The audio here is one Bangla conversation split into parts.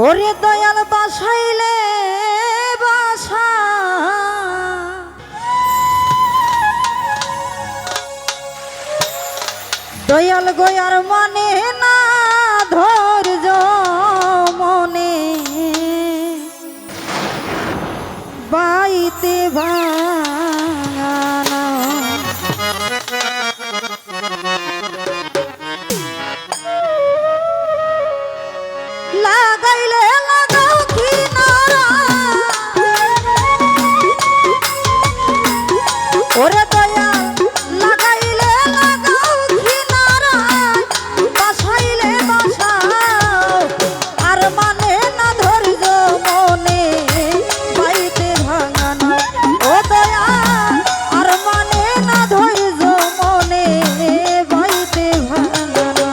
ওরে দয়াল বাসাইলে বাসা দয়াল গয়ার মানে না ধৈর্য মনে বাইতে ভাঙানো লাগাইলে লাগাও কিনারা ওরে দয়াল লাগাইলে লাগাও কিনারা বাসাইলে বাসাও আর মানে না ধৈর্য মনে বাইতে ভাঙানো ও দয়াল আর মানে না ধৈর্য মনে বাইতে ভাঙানো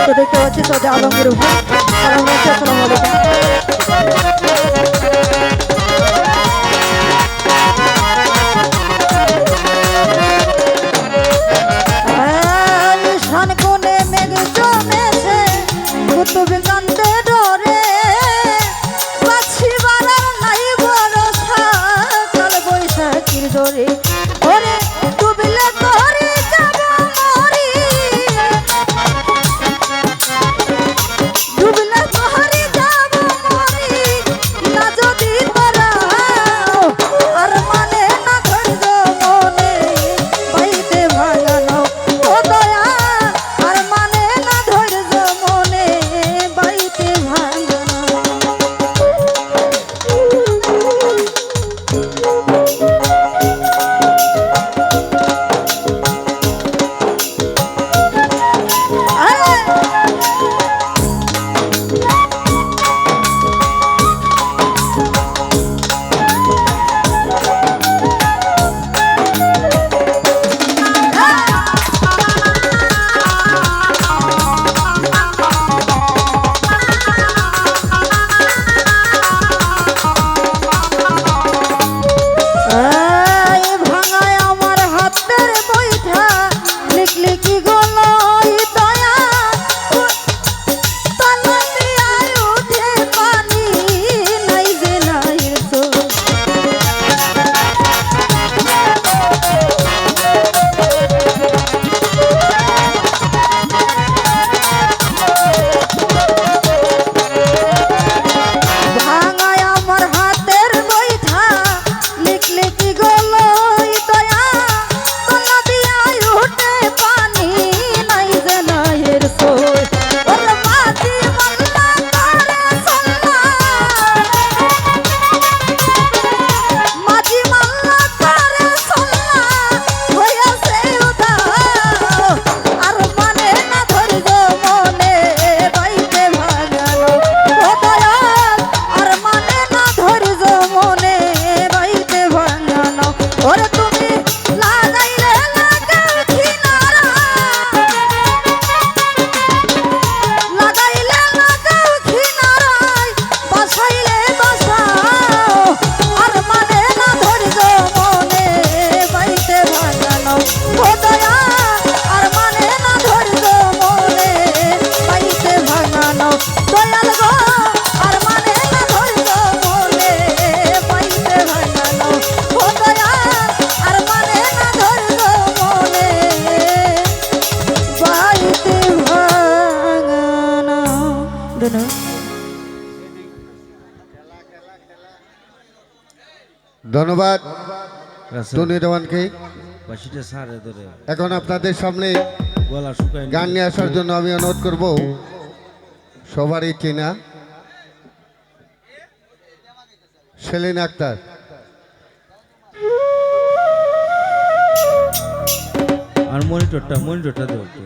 তো দেখতে পাচ্ছি সৌদি আলমগীর ভাই। আসসালামু আলাইকুম। তুমি কান্দে ডরে বাছি বাড়ার নাই ভরসা কাল বৈশাখীর ডরে ওরে ডুবলে করে যাব মরি ডুবলে করে যাব মরি না যদি তোরা আর মানে না ধৈর্য মনে পাইতে ভাঙানো ও দয়া আর মানে না ধৈর্য মনে পাইতে ভাঙানো এই ভাঙায় আমার হাতের বৈঠা লিখলে কি গলো দয়া তলা দিয়ায় উঠে পানি নাই যে নাই তো ভাঙায় আমার হাতের বৈঠা লিখলে কি গলো দয়া তলা দিয়ায় উঠে পানি নাই যে নাইয়ের সোই ওর মাঝি মাল্লা করে সল্লা মাঝি মাল্লা করে সল্লা হইয়াছে উদাও আর মানে না ধৈর্য মনে বাইতে ভাঙানো ও দয়া আর মানে না ধৈর্য মনে বাইতে ভাঙানো ওরে তুমি লাগাইলে লাগাও কিনারা লাগাইলে লাগাও কিনারায় বাসাইলে বাসাও আর মানে না ধৈর্য মনে বাইতে ভাঙানো ও দয়া আর মানে না ধৈর্য মনে বাইতে ভাঙানো দয়াল গো আর মানে না ধৈর্য মনে বাইতে ভাঙানো ও দয়া আর মানে না ধৈর্য মনে বাইতে ভাঙানো ধন্যবাদ রাসেল, টনি দেওয়ানকে। বাঁশিটা সারে ধরে এখন আপনাদের সামনে গলা শুকায় গান নিয়ে আসার জন্য আমি অনুরোধ করব সবারই চেনা সেলিন আক্তার। আর মনিটরটা দাও একটু।